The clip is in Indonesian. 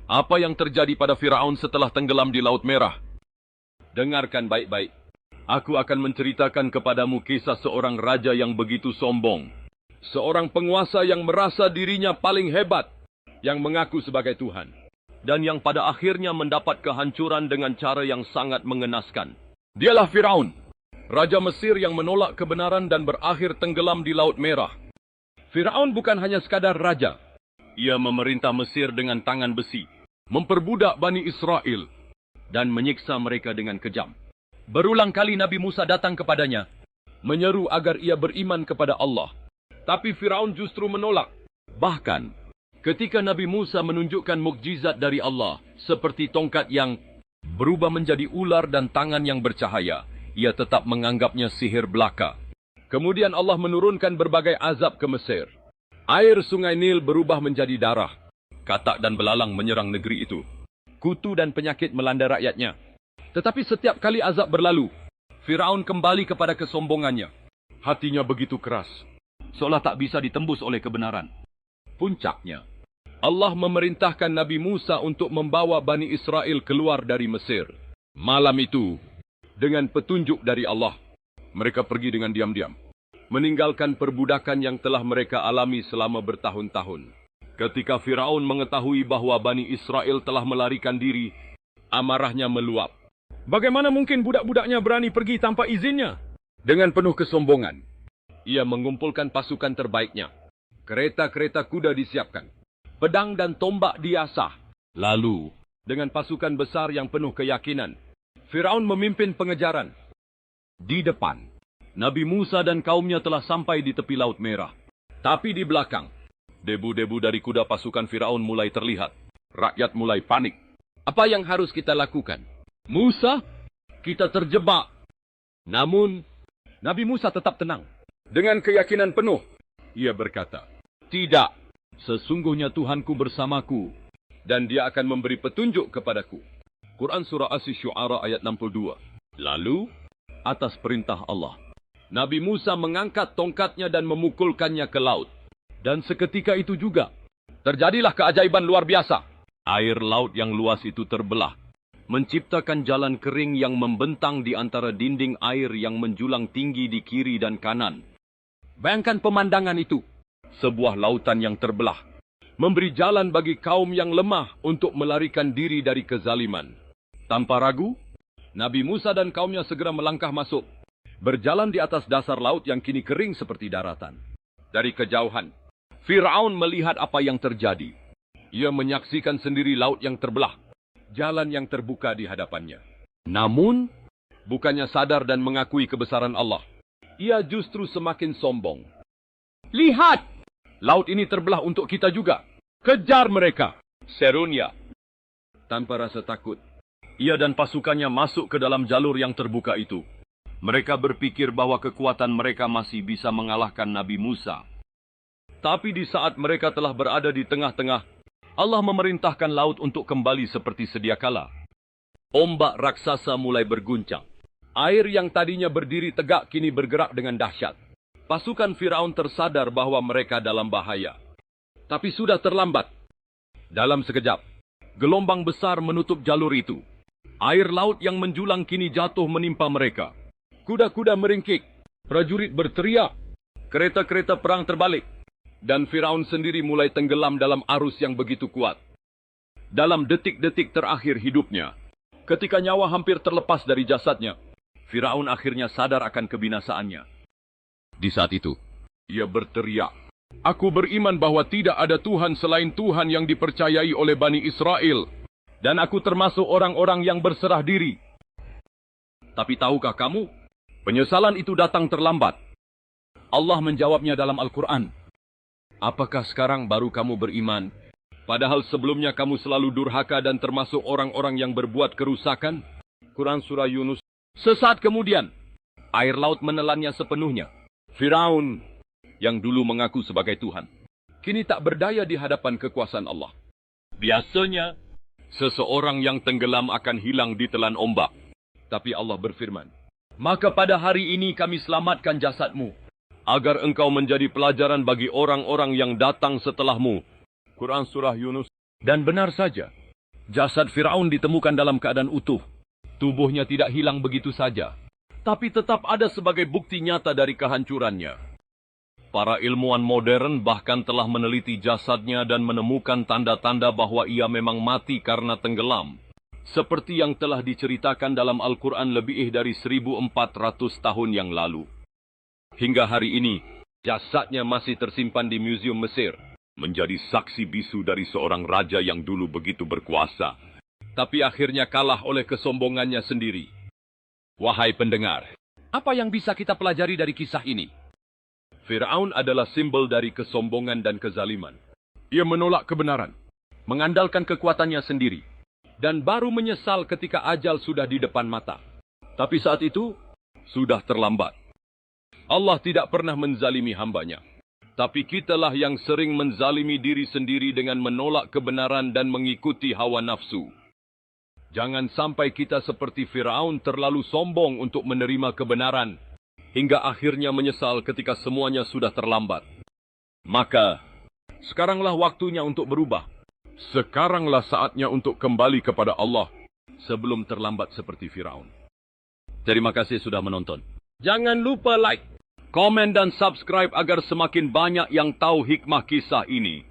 Apa yang terjadi pada Firaun setelah tenggelam di Laut Merah? Dengarkan baik-baik. Aku akan menceritakan kepadamu kisah seorang raja yang begitu sombong. Seorang penguasa yang merasa dirinya paling hebat, yang mengaku sebagai Tuhan. Dan yang pada akhirnya mendapat kehancuran dengan cara yang sangat mengenaskan. Dialah Firaun, Raja Mesir yang menolak kebenaran dan berakhir tenggelam di Laut Merah. Firaun bukan hanya sekadar raja. Ia memerintah Mesir dengan tangan besi, memperbudak Bani Israel, dan menyiksa mereka dengan kejam. Berulang kali Nabi Musa datang kepadanya, menyeru agar ia beriman kepada Allah. Tapi Firaun justru menolak. Bahkan, ketika Nabi Musa menunjukkan mukjizat dari Allah, seperti tongkat yang berubah menjadi ular dan tangan yang bercahaya, ia tetap menganggapnya sihir belaka. Kemudian Allah menurunkan berbagai azab ke Mesir. Air sungai Nil berubah menjadi darah. Katak dan belalang menyerang negeri itu. Kutu dan penyakit melanda rakyatnya. Tetapi setiap kali azab berlalu, Firaun kembali kepada kesombongannya. Hatinya begitu keras, seolah tak bisa ditembus oleh kebenaran. Puncaknya, Allah memerintahkan Nabi Musa untuk membawa Bani Israel keluar dari Mesir. Malam itu, dengan petunjuk dari Allah, mereka pergi dengan diam-diam, meninggalkan perbudakan yang telah mereka alami selama bertahun-tahun. Ketika Firaun mengetahui bahwa Bani Israel telah melarikan diri, amarahnya meluap. Bagaimana mungkin budak-budaknya berani pergi tanpa izinnya? Dengan penuh kesombongan, ia mengumpulkan pasukan terbaiknya. Kereta-kereta kuda disiapkan, pedang dan tombak diasah. Lalu, dengan pasukan besar yang penuh keyakinan, Firaun memimpin pengejaran. Di depan, Nabi Musa dan kaumnya telah sampai di tepi Laut Merah. Tapi di belakang, debu-debu dari kuda pasukan Firaun mulai terlihat. Rakyat mulai panik. Apa yang harus kita lakukan? Musa, kita terjebak. Namun, Nabi Musa tetap tenang. Dengan keyakinan penuh, ia berkata, tidak, sesungguhnya Tuhanku bersamaku, dan dia akan memberi petunjuk kepadaku. Quran Surah Asy-Syu'ara ayat 62. Lalu, atas perintah Allah, Nabi Musa mengangkat tongkatnya dan memukulkannya ke laut. Dan seketika itu juga, terjadilah keajaiban luar biasa. Air laut yang luas itu terbelah, menciptakan jalan kering yang membentang di antara dinding air yang menjulang tinggi di kiri dan kanan. Bayangkan pemandangan itu, sebuah lautan yang terbelah, memberi jalan bagi kaum yang lemah untuk melarikan diri dari kezaliman. Tanpa ragu, Nabi Musa dan kaumnya segera melangkah masuk, berjalan di atas dasar laut yang kini kering seperti daratan. Dari kejauhan, Firaun melihat apa yang terjadi. Ia menyaksikan sendiri laut yang terbelah, jalan yang terbuka di hadapannya. Namun, bukannya sadar dan mengakui kebesaran Allah, ia justru semakin sombong. Lihat! Laut ini terbelah untuk kita juga. Kejar mereka! Serunya. Tanpa rasa takut, ia dan pasukannya masuk ke dalam jalur yang terbuka itu. Mereka berpikir bahwa kekuatan mereka masih bisa mengalahkan Nabi Musa. Tapi di saat mereka telah berada di tengah-tengah, Allah memerintahkan laut untuk kembali seperti sedia kala. Ombak raksasa mulai berguncang. Air yang tadinya berdiri tegak kini bergerak dengan dahsyat. Pasukan Firaun tersadar bahwa mereka dalam bahaya. Tapi sudah terlambat. Dalam sekejap, gelombang besar menutup jalur itu. Air laut yang menjulang kini jatuh menimpa mereka. Kuda-kuda meringkik, prajurit berteriak, kereta-kereta perang terbalik, dan Firaun sendiri mulai tenggelam dalam arus yang begitu kuat. Dalam detik-detik terakhir hidupnya, ketika nyawa hampir terlepas dari jasadnya, Firaun akhirnya sadar akan kebinasaannya. Di saat itu, ia berteriak, "Aku beriman bahwa tidak ada Tuhan selain Tuhan yang dipercayai oleh Bani Israel, dan aku termasuk orang-orang yang berserah diri." Tapi tahukah kamu, penyesalan itu datang terlambat. Allah menjawabnya dalam Al-Quran. Apakah sekarang baru kamu beriman, padahal sebelumnya kamu selalu durhaka dan termasuk orang-orang yang berbuat kerusakan? Quran Surah Yunus. Sesaat kemudian, air laut menelannya sepenuhnya. Firaun, yang dulu mengaku sebagai Tuhan, kini tak berdaya di hadapan kekuasaan Allah. Biasanya, seseorang yang tenggelam akan hilang ditelan ombak. Tapi Allah berfirman, "Maka pada hari ini kami selamatkan jasadmu, agar engkau menjadi pelajaran bagi orang-orang yang datang setelahmu." Quran Surah Yunus. Dan benar saja, Jasad Firaun ditemukan dalam keadaan utuh. Tubuhnya tidak hilang begitu saja, tapi tetap ada sebagai bukti nyata dari kehancurannya. Para ilmuwan modern bahkan telah meneliti jasadnya dan menemukan tanda-tanda bahwa ia memang mati karena tenggelam, seperti yang telah diceritakan dalam Al-Quran lebih dari 1400 tahun yang lalu. Hingga hari ini, jasadnya masih tersimpan di Museum Mesir, menjadi saksi bisu dari seorang raja yang dulu begitu berkuasa, tapi akhirnya kalah oleh kesombongannya sendiri. Wahai pendengar, apa yang bisa kita pelajari dari kisah ini? Firaun adalah simbol dari kesombongan dan kezaliman. Ia menolak kebenaran, mengandalkan kekuatannya sendiri, dan baru menyesal ketika ajal sudah di depan mata. Tapi saat itu, sudah terlambat. Allah tidak pernah menzalimi hambanya. Tapi kitalah yang sering menzalimi diri sendiri dengan menolak kebenaran dan mengikuti hawa nafsu. Jangan sampai kita seperti Firaun terlalu sombong untuk menerima kebenaran, hingga akhirnya menyesal ketika semuanya sudah terlambat. Maka, sekaranglah waktunya untuk berubah. Sekaranglah saatnya untuk kembali kepada Allah, sebelum terlambat seperti Firaun. Terima kasih sudah menonton. Jangan lupa like, komen dan subscribe agar semakin banyak yang tahu hikmah kisah ini.